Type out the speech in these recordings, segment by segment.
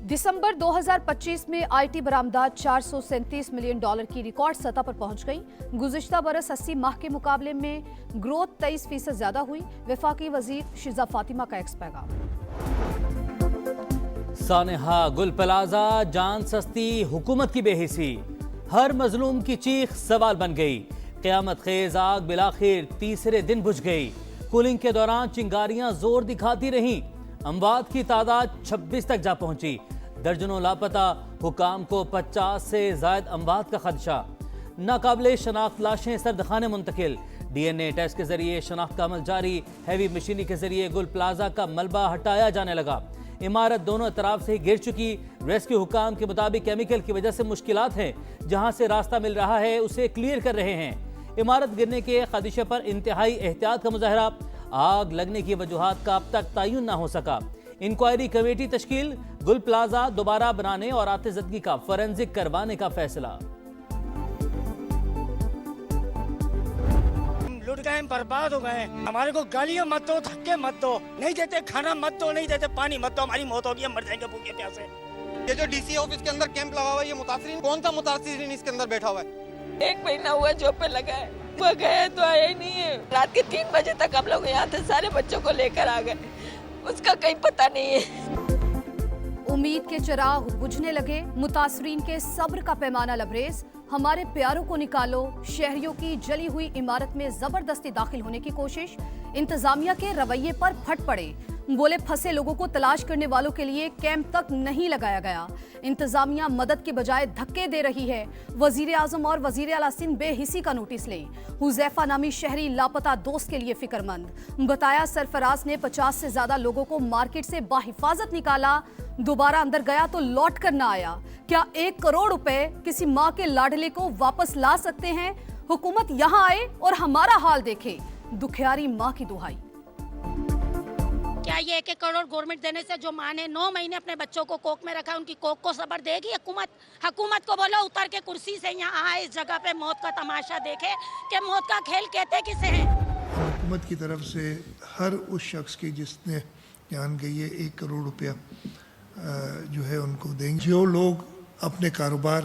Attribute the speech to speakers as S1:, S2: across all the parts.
S1: दिसंबर 2025 में IT बरामदात 437 million dollar की record सतह पर पहुंच गई। गुज़िश्ता बरस 80 माह के मुकाबले में ग्रोथ 23% ज्यादा हुई। वफाकी वजीर शिजा फातिमा का एक्स पैगाम।
S2: सानेहा गुल प्लाजा जान सस्ती हुकूमत की बेहिसी, हर मजलूम की चीख सवाल बन गई। क़यामत खेज आग बिलाखिर तीसरे दिन बुझ गई। कूलिंग के दौरान चिंगारियां जोर दिखाती रहीं। अमवात की तादाद 26 तक जा पहुंची। दर्जनों लापता, हुकाम को 50 से जायद अमवात का खदशा। नाकाबिले शनाख्त लाशें सर्दखाने मुंतकिल। डीएनए टेस्ट के जरिए शनाख्त का अमल जारी। हैवी मशीनरी के जरिए गुल प्लाजा का मलबा हटाया जाने लगा। इमारत दोनों तरफ से गिर चुकी। रेस्क्यू हुकाम के मुताबिक केमिकल की वजह से मुश्किलात हैं। जहां से रास्ता मिल रहा है उसे क्लियर कर रहे हैं। इमारत गिरने के खदशे पर इंतहाई एहतियात का मुजाहरा। आग लगने की वजूहात का अब तक तयन न हो सका। इंक्वायरी कमेटी तश्कील। गुल प्लाजा दोबारा बनाने और आतिशज़दगी का फॉरेंसिक करवाने का फैसला।
S3: लुट गए, बर्बाद हो गए। हमारे को गालियां मत दो, धक्के मत दो, नहीं देते खाना मत दो, नहीं देते पानी मत दो, हमारी मौत होगी, हम मर जाएंगे भूखे प्यासे।
S4: ये जो डीसी ऑफिस के अंदर कैंप लगा हुआ है, ये मुतासिरीन, कौन सा मुतासिरीन इसके अंदर बैठा हुआ है?
S5: 1 महीना हुआ जॉब पे लगा है, वो गए तो आया ही नहीं है। रात के 3 बजे तक हम लोग यहाँ थे, सारे बच्चों को लेकर आ गए, उसका कहीं पता नहीं है।
S1: उम्मीद के चिराग बुझने लगे। मुतासरीन के सब्र का पैमाना लबरेज। हमारे प्यारों को निकालो। शहरियों की जली हुई इमारत में जबरदस्ती दाखिल होने की कोशिश। इंतजामिया के रवैये पर फट पड़े। बोले फंसे लोगों को तलाश करने वालों के लिए कैंप तक नहीं लगाया गया। इंतजामिया मदद के बजाय धक्के दे रही है। वजीर आजम और वजीर आला सिंध बेहिसी का नोटिस लें। हुजैफा नामी शहरी लापता दोस्त के लिए फिक्रमंद। बताया सरफराज ने 50 से ज्यादा लोगों को मार्केट से बाहिफाजत निकाला। दोबारा अंदर गया तो लौट कर ना आया। क्या 1 करोड़ रुपए किसी माँ के लाडले को वापस ला सकते हैं? हुकूमत यहाँ आए और हमारा हाल देखे। दुखियारी माँ की दुहाई।
S6: क्या ये 1 करोड़ गवर्नमेंट देने से जो माँ ने 9 महीने अपने बच्चों को कोख में रखा, उनकी कोख को सबर देगी हुकूमत? हुकूमत को बोलो उतर के कुर्सी से यहाँ आए, इस जगह पे मौत का तमाशा देखे कि मौत का खेल कहते किसे हैं।
S7: हुकूमत की तरफ से हर उस शख्स की जिसने जान गई है 1 करोड़ रुपया जो है उनको देंगे। जो लोग अपने कारोबार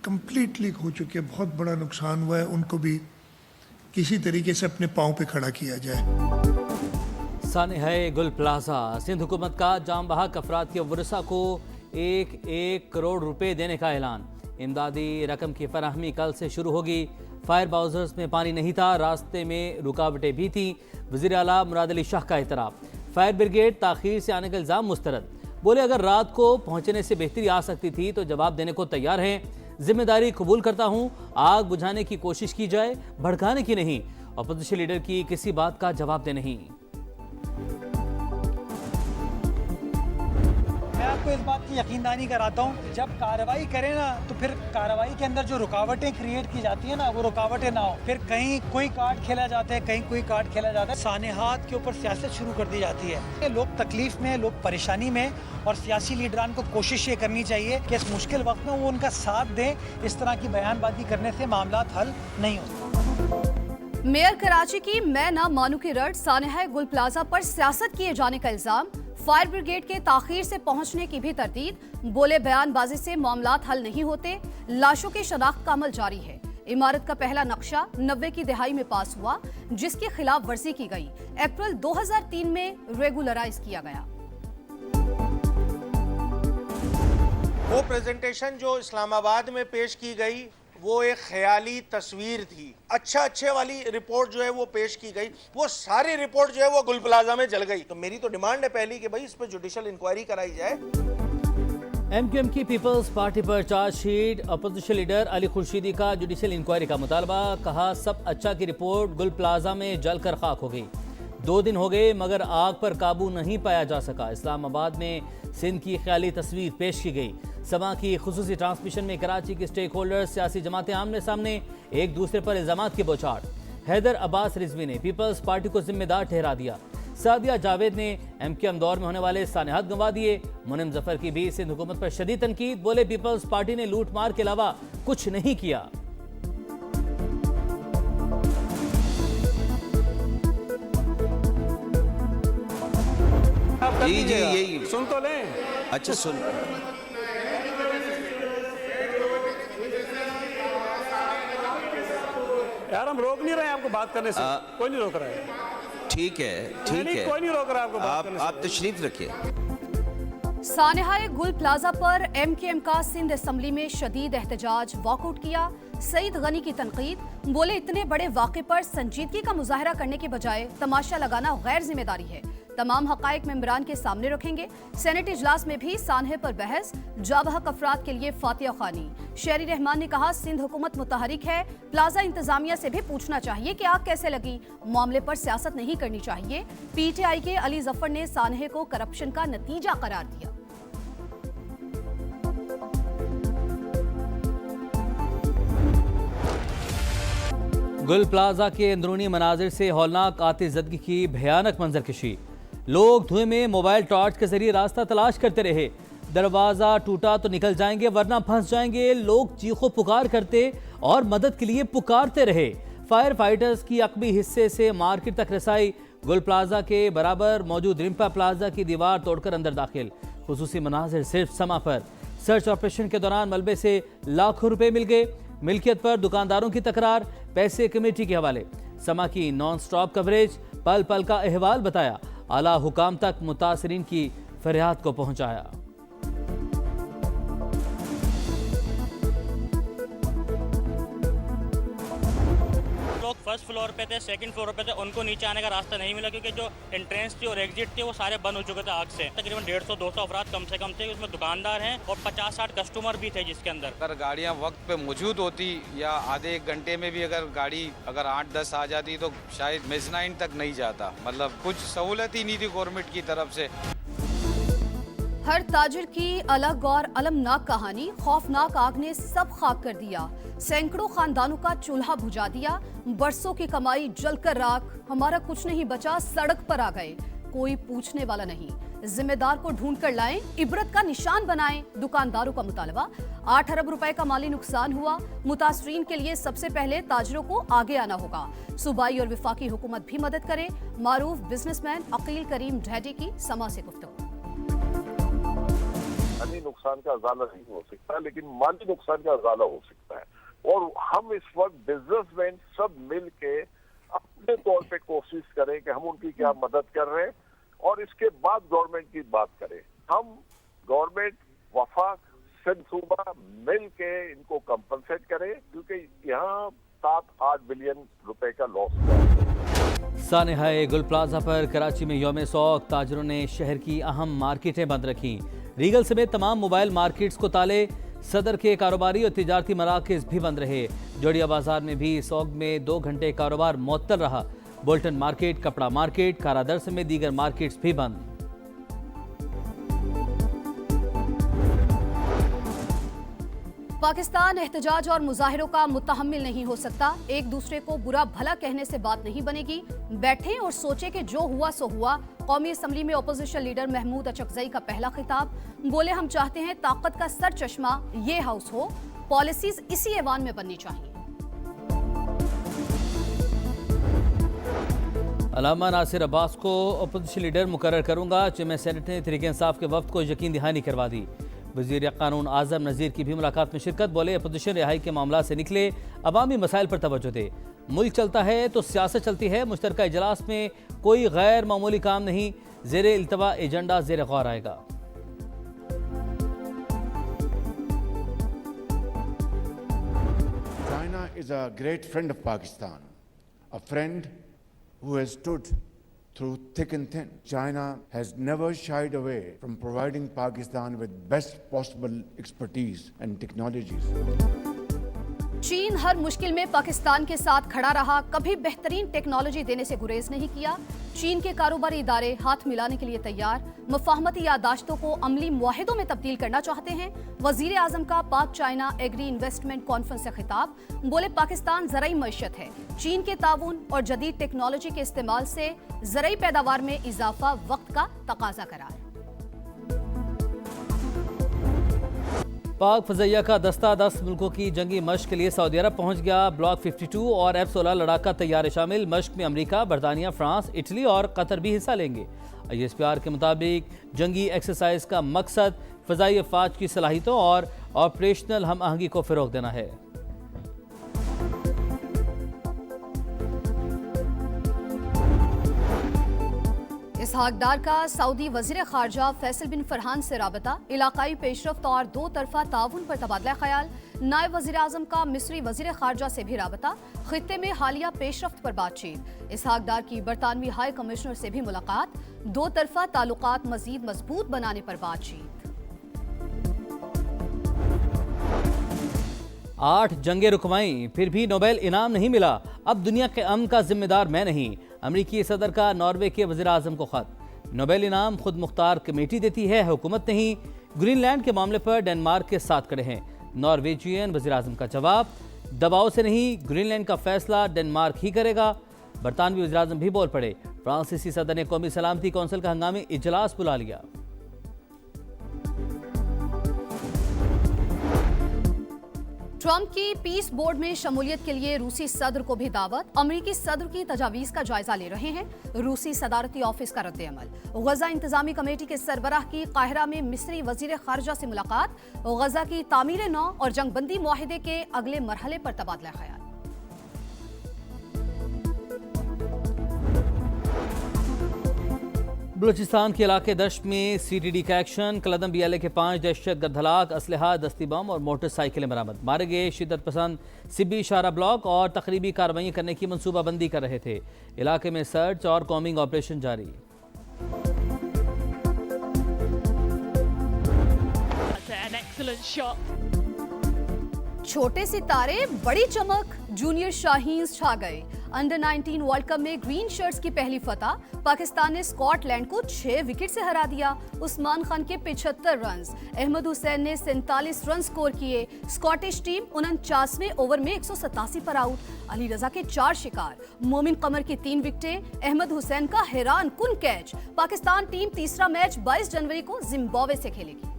S7: कंप्लीटली खो चुके, बहुत बड़ा नुकसान हुआ है, उनको भी किसी तरीके से अपने पाँव पे खड़ा किया जाए।
S2: सानेहा गुल प्लाजा। सिंध हुकूमत का जाम बहक अफराद के वरसा को 1 करोड़ रुपए देने का ऐलान। इमदादी रकम की फराहमी कल से शुरू होगी। फायर बाउजर्स में पानी नहीं था, रास्ते में रुकावटें भी थीं। वज़ीर आला मुराद अली शाह का एतराफ़। फायर ब्रिगेड ताख़ीर से आने का इल्ज़ाम मुस्तरद। बोले अगर रात को पहुंचने से बेहतरी आ सकती थी तो जवाब देने को तैयार हैं। जिम्मेदारी कबूल करता हूं। आग बुझाने की कोशिश की जाए, भड़काने की नहीं। अपोजिशन लीडर की किसी बात का जवाब दे नहीं।
S8: मैं आपको इस बात की यकीनदानी कराता हूँ, जब कार्रवाई करें ना तो फिर कार्रवाई के अंदर जो रुकावटें क्रिएट की जाती है ना, वो रुकावटें ना हो। फिर कहीं कोई कार्ड खेला जाता है, कहीं कोई कार्ड खेला जाता है। सानेहात के ऊपर सियासत शुरू कर दी जाती है। लोग तकलीफ में, लोग परेशानी में, और सियासी लीडरान को कोशिश ये करनी चाहिए कि इस मुश्किल वक्त में वो उनका साथ दें। इस तरह की बयानबाजी करने से मामलात हल नहीं होते।
S1: मेयर कराची की मैं ना मानू की रट। सानेहा गुल प्लाजा पर सियासत किए जाने का इल्जाम। फायर ब्रिगेड के ताखीर से पहुंचने की भी तरदीद। बोले बयानबाजी से मामलात हल नहीं होते। लाशों की शनाख्त का अमल जारी है। इमारत का पहला नक्शा 90 की दहाई में पास हुआ, जिसकी खिलाफ वर्जी की गई। अप्रैल 2003 में रेगुलराइज किया गया।
S9: वो प्रेजेंटेशन जो इस्लामाबाद में पेश की गई वो एक ख्याली तस्वीर थी। अच्छे वाली रिपोर्ट जो है वो पेश की गई, वो सारी रिपोर्ट जो है वो गुल प्लाजा में जल गई। तो मेरी तो डिमांड है पहली कि भाई इस पर जुडिशल इंक्वायरी कराई जाए।
S2: एमक्यूएम की पीपल्स पार्टी पर chargesheet. Opposition leader Ali Khurshidi का जुडिशल इंक्वायरी का मुतालबा। कहा सब अच्छा की रिपोर्ट गुल प्लाजा में जलकर खाक हो गई। 2 दिन हो गए मगर आग पर काबू नहीं पाया जा सका। इस्लामाबाद में सिंध की ख्याली तस्वीर पेश की गई। समा की खुसूसी ट्रांसमिशन में कराची के स्टेक होल्डर्स, सियासी जमातें आमने सामने, एक दूसरे पर इल्जामात की बौछार। हैदर अब्बास रिजवी ने पीपल्स पार्टी को जिम्मेदार ठहरा दिया। सादिया जावेद ने एमक्यूएम दौर में होने वाले सानेहात गंवा दिए। मुनिम जफर की भी सिंध हुकूमत पर शदीद तनकीद। बोले पीपल्स पार्टी ने लूट मार के अलावा कुछ नहीं किया।
S4: जी यही सुन तो लें।
S10: अच्छा सुन यार हम रोक नहीं रहे हैं आपको बात करने से, कोई नहीं रोक रहा है।
S11: ठीक है, ठीक है,
S10: कोई नहीं रोक रहा है आपको बात करने से।
S11: आप तशरीफ रखिए।
S1: सानेहाए गुल प्लाजा पर एमकेएम का सिंध असम्बली में शदीद एहतजाज, वॉकआउट किया। सईद गनी की तनकीद, बोले इतने बड़े वाक़े पर संजीदगी का मुजाहरा करने के बजाय तमाशा लगाना गैर जिम्मेदारी है। तमाम हक़ाइक़ मेंबरान के सामने रखेंगे। सेनेट इजलास में भी सानहे पर बहस, जाबहक अफराद के लिए फातिहा खानी। शेरी रहमान ने कहा सिंध हुकूमत मुतहरिक है, प्लाजा इंतजामिया से भी पूछना चाहिए कि आग कैसे लगी। मामले पर सियासत नहीं करनी चाहिए। पीटीआई के अली जफर ने सानहे को करप्शन का नतीजा करार दिया।
S2: गुल प्लाजा के अंदरूनी मनाजिर से हौलनाक आतिशज़दगी की भयानक मंजरकशी। लोग धुएं में मोबाइल टॉर्च के जरिए रास्ता तलाश करते रहे। दरवाज़ा टूटा तो निकल जाएंगे वरना फंस जाएंगे। लोग चीखों पुकार करते और मदद के लिए पुकारते रहे। फायर फाइटर्स की अकबी हिस्से से मार्केट तक रसाई। गुल प्लाजा के बराबर मौजूद रिम्पा प्लाजा की दीवार तोड़कर अंदर दाखिल। खुसूसी मनाजिर सिर्फ समा पर। सर्च ऑपरेशन के दौरान मलबे से लाखों रुपए मिल गए। मिल्कियत पर दुकानदारों की तकरार, पैसे कमेटी के हवाले। समा की नॉन स्टॉप कवरेज, पल पल का अहवाल बताया। आला हुकाम तक मुतासरीन की फरियाद को पहुंचाया।
S12: लोग फर्स्ट फ्लोर पे थे, सेकंड फ्लोर पे थे, उनको नीचे आने का रास्ता नहीं मिला क्योंकि जो एंट्रेंस थी और एग्जिट थी वो सारे बंद हो चुके थे आग से। तकरीबन 150-200 अफराद कम से कम थे, उसमें दुकानदार हैं और 50-60 कस्टमर भी थे जिसके अंदर।
S13: अगर गाड़ियाँ वक्त पे मौजूद होती या आधे एक घंटे में भी अगर गाड़ी अगर 8-10 आ जाती तो शायद मेजनाइन तक नहीं जाता। मतलब कुछ सहूलत ही नहीं थी गवर्नमेंट की तरफ से।
S1: हर ताजिर की अलग और अलमनाक कहानी। खौफनाक आग ने सब खाक कर दिया। सैकड़ों खानदानों का चूल्हा बुझा दिया। बरसों की कमाई जलकर राख। हमारा कुछ नहीं बचा, सड़क पर आ गए। कोई पूछने वाला नहीं। जिम्मेदार को ढूंढ कर लाएं, इबरत का निशान बनाएं। दुकानदारों का मुतालबा। 8 अरब रुपए का माली नुकसान हुआ। मुतासरीन के लिए सबसे पहले ताजिरों को आगे आना होगा। सूबाई और विफाकी हुकूमत भी मदद करे। मारूफ बिजनेसमैन अकील करीम ढैडी की समा से गुफ्तगू।
S14: नुकसान का अजाला नहीं हो सकता लेकिन माली नुकसान का अजाला हो सकता है। और हम इस वक्त बिजनेसमैन सब मिल के अपने तौर पे कोशिश करें कि हम उनकी क्या मदद कर रहे हैं और इसके बाद गवर्नमेंट की बात करें। हम गवर्नमेंट वफाक सिंध सूबा मिल के इनको कंपनसेट करें क्योंकि यहाँ 7-8 बिलियन रुपए का लॉस हुआ है।
S2: सानेहाए गुल प्लाजा पर कराची में यौम सौक ताजरों ने शहर की अहम मार्केटें बंद रखी। रीगल समेत तमाम मोबाइल मार्केट्स को ताले। सदर के कारोबारी और तिजारती मराकज़ भी बंद रहे। जोड़िया बाजार में भी सौग में 2 घंटे कारोबार मुअत्तल रहा। बोल्टन मार्केट, कपड़ा मार्केट, कारादर समेत दीगर मार्केट्स भी बंद।
S1: पाकिस्तान एहतजाज और मुजाहिरों का मुतहम्मिल नहीं हो सकता। एक दूसरे को बुरा भला कहने से बात नहीं बनेगी। बैठें और सोचें कि जो हुआ सो हुआ। कौमी असम्बली में अपोजिशन लीडर महमूद अचकजई का पहला खिताब। बोले हम चाहते हैं ताकत का सर चश्मा ये हाउस हो। पॉलिसीज इसी ऐवान में बननी चाहिए।
S2: अलामा नासिर अब्बास को अपोजिशन लीडर मुकर्रर करूंगा। चेयरमैन सेनेट ने तहरीक इंसाफ के वफ्द को यकीन दहानी करवा दी। वज़ीर कानून आज़म नज़ीर की भी मुलाकात में शिरकत। बोले अपोजिशन रिहाई के मामला से निकले, अवामी मसाइल पर तवज्जो दे। मुल्क चलता है तो सियासत चलती है। मुश्तरका इजलास में कोई गैर मामूली काम नहीं। ज़ेरे इल्तवा एजेंडा ज़ेरे गौर आएगा।
S15: China is a great friend of Pakistan, a friend who has stood through thick and thin. China has never shied away from providing Pakistan with best possible expertise and technologies.
S1: चीन हर मुश्किल में पाकिस्तान के साथ खड़ा रहा। कभी बेहतरीन टेक्नोलॉजी देने से गुरेज नहीं किया। चीन के कारोबारी इदारे हाथ मिलाने के लिए तैयार। मुफाहमती यादाश्तों को अमली मुआहिदों में तब्दील करना चाहते हैं। वजीर आजम का पाक चाइना एग्री इन्वेस्टमेंट कॉन्फ्रेंस से खिताब। बोले पाकिस्तान ज़राई मईशत है। चीन के ताउन और जदीद टेक्नोलॉजी के इस्तेमाल से ज़राई पैदावार में इजाफा वक्त का तकाजा करार।
S2: पाक फजैया का दस्ता 10 मुल्कों की जंगी मश्क के लिए सऊदी अरब पहुंच गया। ब्लॉक 52 और F-16 लड़ाका तैयारे शामिल। मश्क में अमेरिका, बरतानिया, फ्रांस, इटली और कतर भी हिस्सा लेंगे। ISPR के मुताबिक जंगी एक्सरसाइज का मकसद फ़ज़ाई अफवाज की सलाहियतों और ऑपरेशनल हम आहंगी को फ़रोग़ देना है।
S1: इसहाक डार का सऊदी वजीर खारजा फैसल बिन फरहान से राबता, इलाकाई पेशरफ्त और दो तरफा ताउन पर तबादला ख्याल। नायब वजीर आजम का मिस्री वजीर खारजा से भी राबता, खित्ते में हालिया पेशरफ्त पर बातचीत। इसहाक डार की बरतानवी हाई कमिश्नर से भी मुलाकात, दो तरफा ताल्लुकात मजीद मजबूत बनाने पर बातचीत।
S2: 8 जंगे रुकवाई, फिर भी नोबेल इनाम नहीं मिला। अब दुनिया के अमन का जिम्मेदार मैं नहीं। अमरीकी सदर का नॉर्वे के वज़ीर आज़म को खत। नोबेल इनाम खुद मुख्तार कमेटी देती है, हुकूमत नहीं। ग्रीनलैंड के मामले पर डेनमार्क के साथ खड़े हैं नॉर्वेजियन वज़ीर आज़म का जवाब, दबाव से नहीं, ग्रीनलैंड का फैसला डेनमार्क ही करेगा। बरतानवी वज़ीर आज़म भी बोल पड़े। फ्रांसीसी सदर ने कौमी सलामती कौंसिल का हंगामी इजलास बुला लिया।
S1: ट्रंप की पीस बोर्ड में शमूलियत के लिए रूसी सदर को भी दावत। अमरीकी सदर की तजावीज़ का जायजा ले रहे हैं रूसी सदारती ऑफिस का रद्द-ए-अमल। गजा इंतजामी कमेटी के सरबराह की काहिरा में मिस्री वजीर खारजा से मुलाकात। गजा की तामीर नौ और जंगबंदी मुआहिदे के अगले मरहले पर तबादला ख्याल।
S2: बलूचिस्तान के इलाके दश्त में CTD का एक्शन। कलदम BLA के 5 दहशतगर्द हलाक, असलहा, दस्ती बम और मोटरसाइकिलें बरामद। मारे गए शिद्दत पसंद सिब्बी शारा ब्लॉक और तकरीबी कार्रवाई करने की मनसूबाबंदी कर रहे थे। इलाके में सर्च और कॉम्बिंग ऑपरेशन जारी।
S1: छोटे सितारे बड़ी चमक, जूनियर शाहीन छा गए। अंडर 19 वर्ल्ड कप में ग्रीन शर्ट्स की पहली फतह। पाकिस्तान ने स्कॉटलैंड को 6 विकेट से हरा दिया। उस्मान खान के 75 रन, अहमद हुसैन ने 47 रन स्कोर किए। स्कॉटिश टीम 49वें ओवर में 187 पर आउट। अली रजा के 4 शिकार, मोमिन कमर की 3 विकेटें, अहमद हुसैन का हैरान कुन कैच। पाकिस्तान टीम तीसरा मैच 22 जनवरी को जिम्बाब्वे से खेलेगी।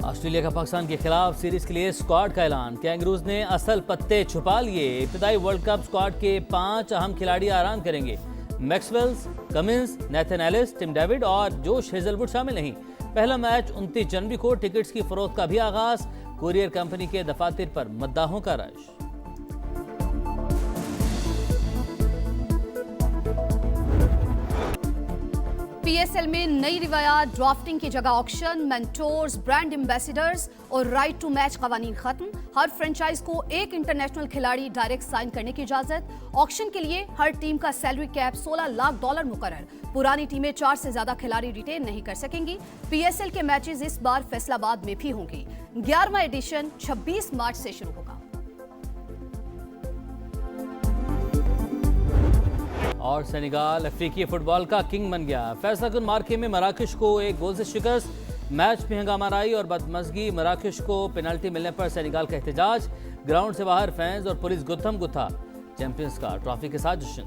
S2: ऑस्ट्रेलिया का पाकिस्तान के खिलाफ सीरीज के लिए स्क्वाड का ऐलान। कैंगरूज ने असल पत्ते छुपा लिए। इब्तदाई वर्ल्ड कप स्क्वाड के 5 अहम खिलाड़ी आराम करेंगे। Maxwells, Cummins, Nathan Ellis, Tim David और जोश हेजलवुड शामिल नहीं। पहला मैच 29 जनवरी को। टिकट्स की फरोख्त का भी आगाज। कुरियर कंपनी के दफातर पर मद्दाहों का रश।
S1: PSL में नई रिवायात, ड्राफ्टिंग की जगह ऑक्शन, मेंटोर्स, ब्रांड एम्बेसडर्स और राइट टू मैच कवानीन खत्म। हर फ्रेंचाइज को एक इंटरनेशनल खिलाड़ी डायरेक्ट साइन करने की इजाजत। ऑक्शन के लिए हर टीम का सैलरी कैप $16 लाख मुकर्रर। पुरानी टीमें 4 से ज्यादा खिलाड़ी रिटेन नहीं कर सकेंगी। PSL के मैचेस इस बार फैसलाबाद में भी होंगे। 11वां एडिशन 26 मार्च से शुरू होगा।
S2: और सेनेगाल अफ्रीकी फुटबॉल का किंग बन गया। फैसला कुन मार्के में मराकश को 1 गोल से शिकस्त। मैच में हंगामाराई और बदमज़गी। मराकश को पेनल्टी मिलने पर सेनेगाल का एहतजाज। ग्राउंड से बाहर फैंस और पुलिस गुत्थम गुत्था। चैंपियंस का ट्रॉफी के साथ जश्न।